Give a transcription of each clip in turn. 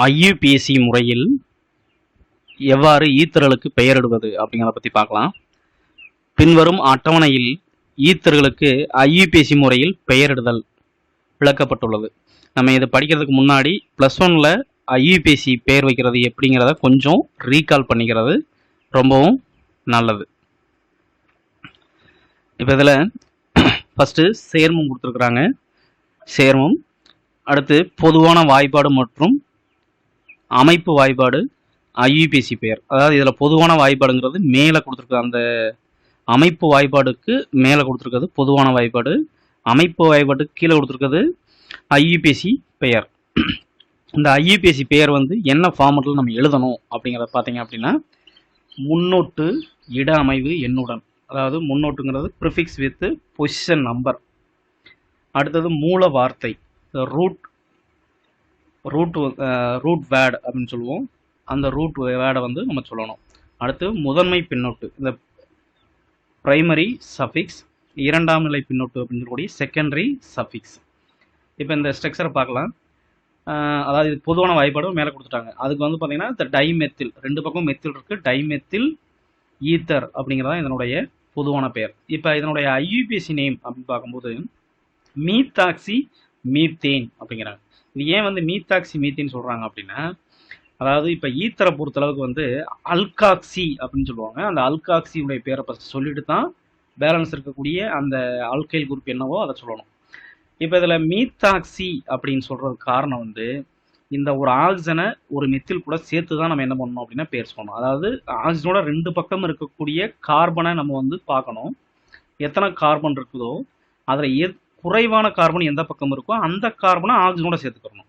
IUPAC முறையில் எவ்வாறு ஈத்தர்களுக்கு பெயரிடுவது அப்படிங்கிறத பற்றி பார்க்கலாம். பின்வரும் அட்டவணையில் ஈத்தர்களுக்கு ஐயுபிஏசி முறையில் பெயரிடுதல் விளக்கப்பட்டுள்ளது. நம்ம இதை படிக்கிறதுக்கு முன்னாடி +1ல் ஐயுபிஏசி பெயர் வைக்கிறது எப்படிங்கிறத கொஞ்சம் ரீகால் பண்ணிக்கிறது ரொம்பவும் நல்லது. இப்போ இதில் ஃபஸ்ட்டு சேர்மம் கொடுத்துருக்குறாங்க. சேர்மம், அடுத்து பொதுவான வாய்ப்பாடு மற்றும் அமைப்பு வாய்ப்பாடு ஐயுபிஏசி பெயர். அதாவது இதில் பொதுவான வாய்ப்பாடுங்கிறது மேலே கொடுத்துருக்கு, அந்த அமைப்பு வாய்ப்பாடுக்கு மேலே கொடுத்துருக்கிறது பொதுவான வாய்ப்பாடு, அமைப்பு வாய்ப்பாட்டுக்கு கீழே கொடுத்துருக்கிறது ஐயுபிஏசி பெயர். இந்த ஐயுபிஏசி பெயர் வந்து என்ன ஃபார்மெட்டில் நம்ம எழுதணும் அப்படிங்கிறத பார்த்தீங்க அப்படின்னா, முன்னோட்டு இட அமைவு எண்ணுடன், அதாவது முன்னோட்டுங்கிறது ப்ரிஃபிக்ஸ் வித் பொசிஷன் நம்பர். அடுத்தது மூல வார்த்தை, ரூட் வேர்டு அப்படின்னு சொல்லுவோம், அந்த ரூட் வேர்டை வந்து நம்ம சொல்லணும். அடுத்து முதன்மை பின்னோட்டு, இந்த பிரைமரி சஃபிக்ஸ், இரண்டாம் நிலை பின்னோட்டு அப்படின்னு சொல்லக்கூடிய செகண்டரி சஃபிக்ஸ். இப்போ இந்த ஸ்ட்ரக்சரை பார்க்கலாம். அதாவது இது பொதுவான வாய்ப்பாடு மேலே கொடுத்துட்டாங்க. அதுக்கு வந்து பார்த்தீங்கன்னா இந்த டைமெத்தில், ரெண்டு பக்கம் மெத்தில் இருக்குது, டைமெத்தில் ஈத்தர் அப்படிங்கிறதான் இதனுடைய பொதுவான பெயர். இப்போ இதனுடைய ஐயுபிஏசி நேம் அப்படின்னு பார்க்கும்போது மீத்தாக்சி மீத்தேன் அப்படிங்கிறாங்க. இது ஏன் வந்து மீத்தாக்சி மீத்தேன் சொல்கிறாங்க அப்படின்னா, அதாவது இப்போ ஈத்தரை பொறுத்தளவுக்கு வந்து அல்காக்சி அப்படின்னு சொல்லுவாங்க. அந்த அல்காக்சியுடைய பேரை ஃபஸ்ட் சொல்லிட்டு தான் பேலன்ஸ் இருக்கக்கூடிய அந்த ஆல்கைல் குரூப் என்னவோ அதை சொல்லணும். இப்போ இதில் மீத்தாக்சி அப்படின்னு சொல்கிறதுக்கு காரணம் வந்து இந்த ஒரு ஆக்சிஜனை ஒரு மெத்தில் கூட சேர்த்து தான் நம்ம என்ன பண்ணணும் அப்படின்னா பேர் சொல்லணும். அதாவது ஆக்சிஜனோட ரெண்டு பக்கம் இருக்கக்கூடிய கார்பனை நம்ம வந்து பார்க்கணும். எத்தனை கார்பன் இருக்குதோ அதில் குறைவான கார்பன் எந்த பக்கம் இருக்கோ அந்த கார்பனை ஆக்சிஜனோட சேர்த்துக்கணும்.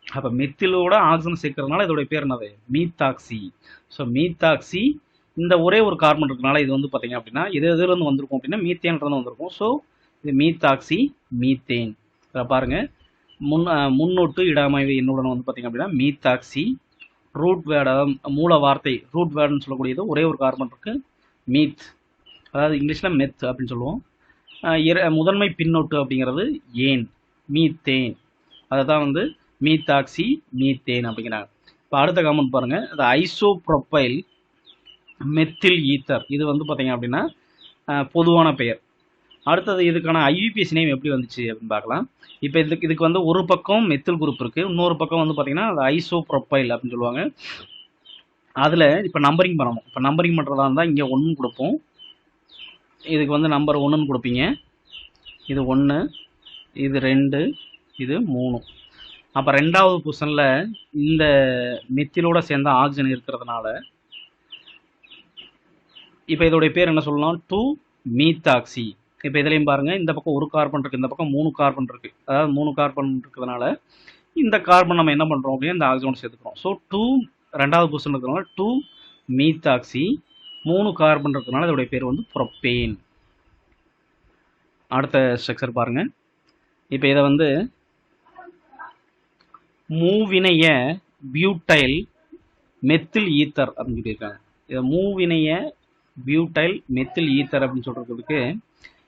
அப்போ மெத்திலோட ஆக்சிஜன் சேர்க்கறதுனால இதோடைய பேர் என்னது? மீத்தாக்சி. ஸோ மீத்தாக்சி, இந்த ஒரே ஒரு கார்பன் இருக்கனால இது வந்து பார்த்தீங்க அப்படின்னா எதுலேருந்து வந்திருக்கும் அப்படின்னா மீத்தேன்றது வந்திருக்கும். ஸோ இது மீத்தாக்சி மீத்தேன். இதில் பாருங்கள், முன்னோட்டு இட அமைவு எண்ணுடன் வந்து பார்த்தீங்க அப்படின்னா மீத்தாக்சி, ரூட் வேர்டு, அதாவது மூல வார்த்தை ரூட் வேர்டுன்னு சொல்லக்கூடியது ஒரே ஒரு கார்பன் இருக்குது, மீத், அதாவது இங்கிலீஷில் மெத் அப்படின்னு சொல்லுவோம். முதன்மை பின்னோட்டு அப்படிங்கிறது ஏன், மீத்தேன், அதை தான் வந்து மீத்தாக்சி மீத்தேன் அப்படிங்கிறாங்க. இப்போ அடுத்த காமெண்ட் பாருங்கள், இந்த ஐசோப்ரோப்பைல் மெத்தில் ஈத்தர், இது வந்து பார்த்தீங்க அப்படின்னா பொதுவான பெயர். அடுத்தது இதுக்கான ஐயுபிஏசி நேம் எப்படி வந்துச்சு அப்படின்னு பார்க்கலாம். இப்போ இதுக்கு வந்து ஒரு பக்கம் மெத்தில் குரூப் இருக்குது, இன்னொரு பக்கம் வந்து பார்த்தீங்கன்னா அது ஐசோப்ரோப்பைல் அப்படின்னு சொல்லுவாங்க. அதில் இப்போ நம்பரிங் பண்ணணும். இப்போ நம்பரிங் பண்ணுறதா இருந்தால் இங்கே 1 கொடுப்போம், இதுக்கு வந்து நம்பர் 1ன்னு கொடுப்பீங்க, இது 1, இது 2, இது 3. அப்போ ரெண்டாவது பொசிஷனில் இந்த மெத்திலோட சேர்ந்த ஆக்சிஜன் இருக்கிறதுனால இப்போ இதோடைய பேர் என்ன சொல்லலாம்? 2 மீத்தாக்சி. இப்போ இதுலேயும் பாருங்கள், இந்த பக்கம் ஒரு கார்பன் இருக்குது, இந்த பக்கம் 3 கார்பன் இருக்குது. அதாவது 3 கார்பன் இருக்கிறதுனால இந்த கார்பன் நம்ம என்ன பண்ணுறோம் அப்படின்னா இந்த ஆக்சிஜனோட சேர்த்துக்கிறோம். ஸோ 2 ரெண்டாவது பொசிஷன் இருக்கிறதுனால 2 மீத்தாக்சி, 3 கார்பன் இருக்கிறதுனால இதோடைய பேர் வந்து புரோப்பேன். அடுத்த ஸ்ட்ரக்சர் பாருங்கள். இப்போ இதை வந்து மூவினைய பியூட்டைல் மெத்தில் ஈத்தர் அப்படின்னு சொல்லியிருக்காங்க. இதை மூவினைய பியூட்டைல் மெத்தில் ஈத்தர் அப்படின்னு சொல்கிறதுக்கு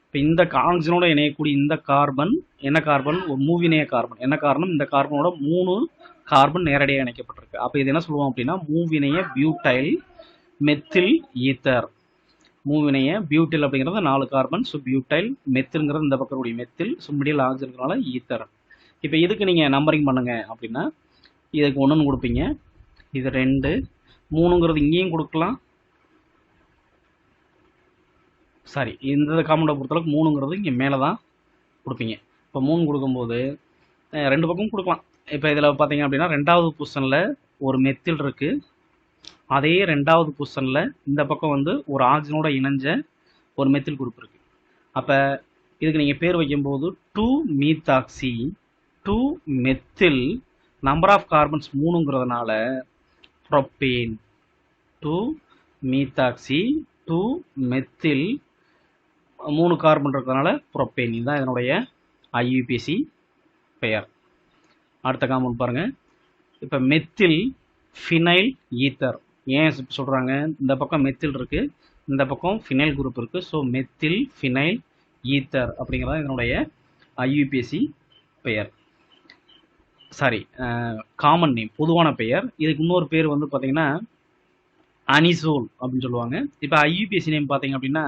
இப்போ இந்த ஆக்சிஜனோட இணையக்கூடிய இந்த கார்பன் என்ன கார்பன்? ஒரு மூவினைய கார்பன். என்ன காரணம்? இந்த கார்பனோட 3 கார்பன் நேரடியாக இணைக்கப்பட்டிருக்கு. அப்போ இது என்ன சொல்லுவோம் அப்படின்னா மூவினைய பியூட்டைல் மெத்தில் ஈத்தர். மூவினைய பியூட்டில் அப்படிங்கிறது 4 கார்பன், ஸோ பியூட்டைல், மெத்தில்ங்கிறது இந்த பக்கம் கூடிய மெத்தில், ஸோ மிடில் ஆக்சிஜனுக்குனால ஈத்தர். இப்போ இதுக்கு நீங்கள் நம்பரிங் பண்ணுங்க அப்படின்னா இதுக்கு 1ன்னு கொடுப்பீங்க, இது 2, 3ங்கிறது இங்கேயும் கொடுக்கலாம். சாரி, இந்த காமெண்டை பொறுத்தளவுக்கு 3ங்கிறது இங்கே மேலே தான் கொடுப்பீங்க. இப்போ 3 கொடுக்கும்போது 2 பக்கம் கொடுக்கலாம். இப்போ இதில் பார்த்தீங்க அப்படின்னா ரெண்டாவது பொசிஷனில் ஒரு மெத்தில் இருக்குது, அதே ரெண்டாவது பொசிஷனில் இந்த பக்கம் வந்து ஒரு ஆக்சிஜனோட இணைஞ்ச ஒரு மெத்தில் குரூப் இருக்குது. அப்போ இதுக்கு நீங்கள் பேர் வைக்கும்போது 2 methoxy, 2 methyl, number of carbons 3ங்கிறதுனால புரோப்பேன். 2 மீத்தாக்சி, 2 மெத்தில், 3 கார்பன் இருக்கிறதுனால புரோப்பேன். இதுதான் இதனுடைய ஐயுபிஏசி பெயர். அடுத்த காமெண்ட் பாருங்கள். இப்போ மெத்தில் ஃபினைல் ஈத்தர் ஏன் சொல்கிறாங்க? இந்த பக்கம் மெத்தில் இருக்குது, இந்த பக்கம் ஃபினைல் குரூப் இருக்குது, ஸோ மெத்தில் ஃபினைல் ஈத்தர் அப்படிங்கிறதான் இதனுடைய ஐயுபிஏசி பெயர். சாரி, காமன் நேம், பொதுவான பெயர். இதுக்கு இன்னொரு பேர் வந்து பார்த்தீங்கன்னா அனிசோல் அப்படின்னு சொல்லுவாங்க. இப்போ ஐயுபிஏசி நேம் பார்த்தீங்க அப்படின்னா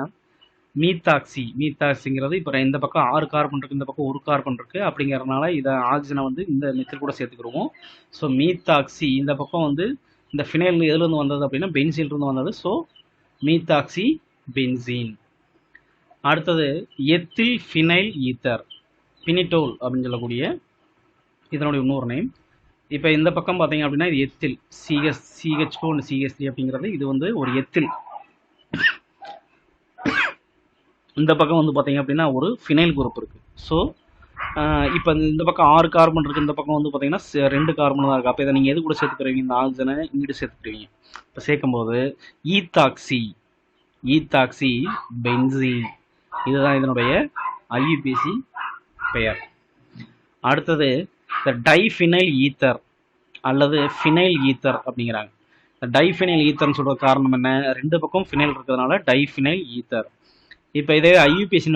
மீத்தாக்சி. மீத்தாக்சிங்கிறது இப்போ இந்த பக்கம் 6 கார்பன் இருக்குது, இந்த பக்கம் 1 கார்பன் இருக்குது. அப்படிங்கிறதுனால இதை ஆக்சிஜனை வந்து இந்த மெத்தில் கூட சேர்த்துக்கிடுவோம். So methoxy. இந்த பக்கம் வந்து இந்த ஃபினைல் எதுலேருந்து வந்தது அப்படின்னா பென்சீன்லேருந்து வந்தது. So methoxy benzene. அடுத்தது எத்தில் ஃபினைல் ஈத்தர், பினிட்டோல் அப்படின்னு சொல்லக்கூடிய இதனுடைய இன்னொரு நேம். இப்போ இந்த பக்கம் பார்த்தீங்க அப்படின்னா இது எத்தில், CH2 அண்ட் CH3 அப்படிங்கிறது இது வந்து ஒரு எத்தில். இந்த பக்கம் வந்து பார்த்தீங்க அப்படின்னா ஒரு ஃபினைல் குரூப் இருக்குது. ஸோ இப்போ இந்த பக்கம் 6 கார்பன் இருக்குது, இந்த பக்கம் வந்து பார்த்தீங்கன்னா 2 கார்பன் தான் இருக்குது. அப்போ இதை நீங்கள் எது கூட சேர்த்துக்கிறீங்க? இந்த ஆக்சிஜனை இங்கிட்டு சேர்த்துக்கிறீங்க. இப்போ சேர்க்கும்போது ஈத்தாக்சி பென்சீன். இதுதான் இதனுடைய ஐயுபிஏசி பெயர். அடுத்தது இந்த டைஃபினைல் ஈத்தர் அல்லது ஃபினைல் ஈத்தர் அப்படிங்கிறாங்க. இந்த டைஃபினைல் ஈத்தர்னு சொல்கிற காரணம் என்ன? 2 பக்கம் ஃபினைல் இருக்கிறதுனால டைஃபினைல் ஈத்தர். இப்போ இதே ஐயுபிஏசி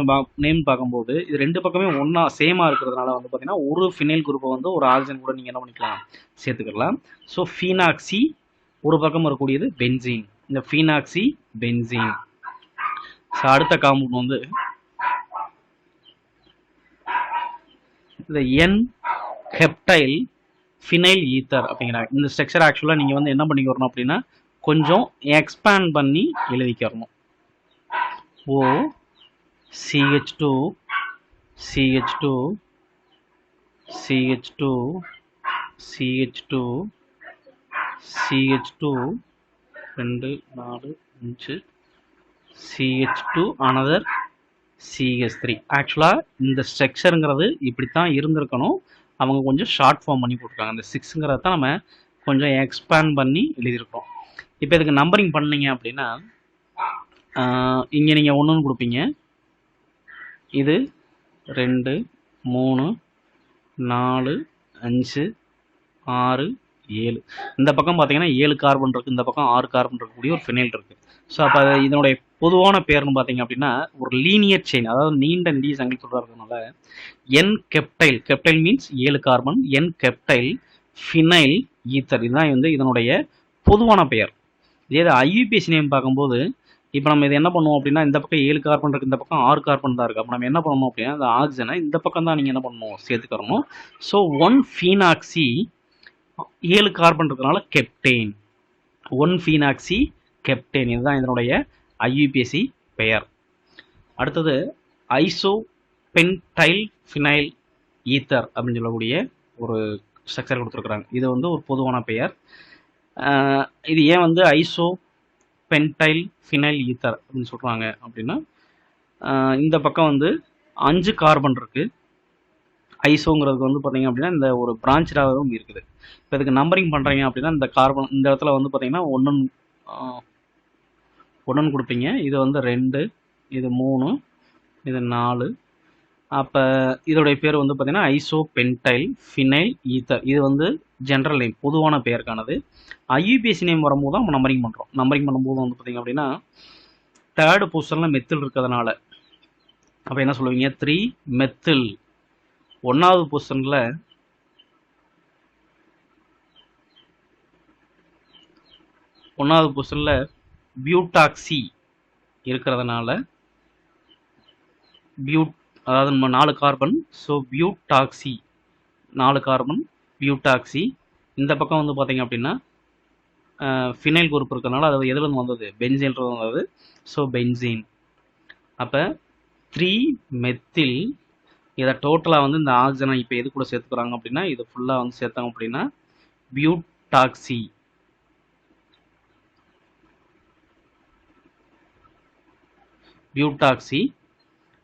நேம் பார்க்கும்போது இது 2 பக்கமே ஒன்றா சேமாக இருக்கிறதுனால வந்து பார்த்தீங்கன்னா ஒரு ஃபினைல் குரூப்பை வந்து ஒரு ஆக்சிஜன் கூட நீங்கள் என்ன பண்ணிக்கலாம்? சேர்த்துக்கலாம். ஸோ ஃபீனாக்சி ஒரு பக்கம் இருக்கக்கூடியது பென்சீன், இந்த ஃபீனாக்சி பென்சீன். ஸோ அடுத்த காம்பவுண்ட் வந்து இந்த என் ஹெப்டைல் ஃபினைல் ஈத்தர் அப்படிங்கிறாங்க. இந்த ஸ்ட்ரக்சர் ஆக்சுவலாக நீங்கள் வந்து என்ன பண்ணிக்கிறணும் அப்படின்னா கொஞ்சம் எக்ஸ்பேண்ட் பண்ணி எழுதிக்கிறணும். O CH2 CH2 CH2 CH2 CH2 2 4 5 CH2 another CH3. ஆக்சுவலாக இந்த ஸ்ட்ரக்சருங்கிறது இப்படி தான் இருந்திருக்கணும். அவங்க கொஞ்சம் ஷார்ட் ஃபார்ம் பண்ணி போட்டிருக்காங்க. இந்த 6ங்கிறத தான் நம்ம கொஞ்சம் எக்ஸ்பேண்ட் பண்ணி எழுதியிருக்கோம். இப்போ இதுக்கு நம்பரிங் பண்ணீங்க அப்படின்னா இங்கே நீங்கள் 1ன்னு கொடுப்பீங்க, இது 2 3 4 5 6 7. இந்த பக்கம் பார்த்தீங்கன்னா 7 கார்பன் இருக்குது, இந்த பக்கம் 6 கார்பன் இருக்கக்கூடிய ஒரு ஃபினைல் இருக்குது. ஸோ அப்போ இதனுடைய பொதுவான பேர்னு பார்த்தீங்க அப்படின்னா ஒரு லீனியர் செயின், அதாவது நீண்ட நெடிய சங்கிலி தொடராக இருக்கிறதுனால என் கெப்டைல் மீன்ஸ் 7 கார்பன், என் கெப்டைல் ஃபினைல் ஈத்தர். இதுதான் வந்து இதனுடைய பொதுவான பெயர். இதே ஐயுபிஏசி நேம் பார்க்கும்போது இப்போ நம்ம இதை என்ன பண்ணுவோம் அப்படின்னா இந்த பக்கம் 7 கார்பன் இருக்குது, இந்த பக்கம் 6 கார்பன் தான் இருக்குது. அப்போ நம்ம என்ன பண்ணணும் அப்படின்னா இந்த ஆக்சிஜனை இந்த பக்கம் தான் நீங்கள் என்ன பண்ணணும்? சேர்த்துக்கிறணும். ஸோ 1 ஃபீனாக்சி 7 கார்பன் இருக்கிறதுனால கெப்டேன், 1 ஃபீனாக்சி கெப்டேன். இதுதான் இதனுடைய ஐயுபிஏசி பெயர். அடுத்தது ஐசோபென்டைல் ஃபினைல் ஈத்தர் அப்படின்னு சொல்லக்கூடிய ஒரு ஸ்ட்ரக்சர் கொடுத்துருக்குறாங்க. இது வந்து ஒரு பொதுவான பெயர். இது ஏன் வந்து ஐசோபென்டைல் ஃபினைல் ஈத்தர் அப்படின்னு சொல்கிறாங்க அப்படின்னா இந்த பக்கம் வந்து 5 கார்பன் இருக்குது. ஐசோங்கிறதுக்கு வந்து பார்த்தீங்க அப்படின்னா இந்த ஒரு பிரான்ச்சாகவும் இருக்குது. இப்போ இதுக்கு நம்பரிங் பண்ணுறீங்க அப்படின்னா இந்த கார்பன் இந்த இடத்துல வந்து பார்த்தீங்கன்னா 1 கொடுப்பீங்க, இது வந்து 2, இது 3, இது 4. அப்போ இதோடைய பேர் வந்து பார்த்தீங்கன்னா ஐசோபென்டைல் ஃபினைல் ஈத்தர். இது வந்து ஜென்ரல் நேம், பொதுவான பெயருக்கானது. ஐயுபிஏசி நேம் வரும்போது தான் நம்ம நம்பரிங் பண்ணுறோம். நம்பரிங் பண்ணும்போது வந்து பார்த்தீங்க அப்படின்னா 3rd பொசிஷனில் மெத்தில் இருக்கிறதுனால அப்போ என்ன சொல்லுவீங்க? 3 மெத்தில். 1வது பொசிஷனில் பியூட்டாக்சி இருக்கிறதுனால அதாவது நம்ம 4 carbon. So butoxy 4 carbon butoxy. இந்த பக்கம் வந்து பார்த்தீங்க அப்படின்னா ஃபினைல் குரூப் இருக்கிறதுனால அது எதுலேருந்து வந்தது? பென்சீன்லேருந்து வந்தது. So benzene. அப்போ 3 மெத்தில். இதை டோட்டலாக வந்து இந்த ஆக்சிஜனை இப்போ எது கூட சேர்த்துக்கிறாங்க அப்படின்னா இது ஃபுல்லாக வந்து சேர்த்தாங்க அப்படின்னா பியூட்டாக்சி.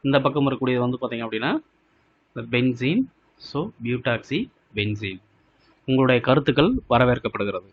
இந்த பக்கம் இருக்கக்கூடியது வந்து பார்த்தீங்க அப்படின்னா பென்சீன். So butoxy benzene. உங்களுடைய கருத்துக்கள் வரவேற்கப்படுகிறது.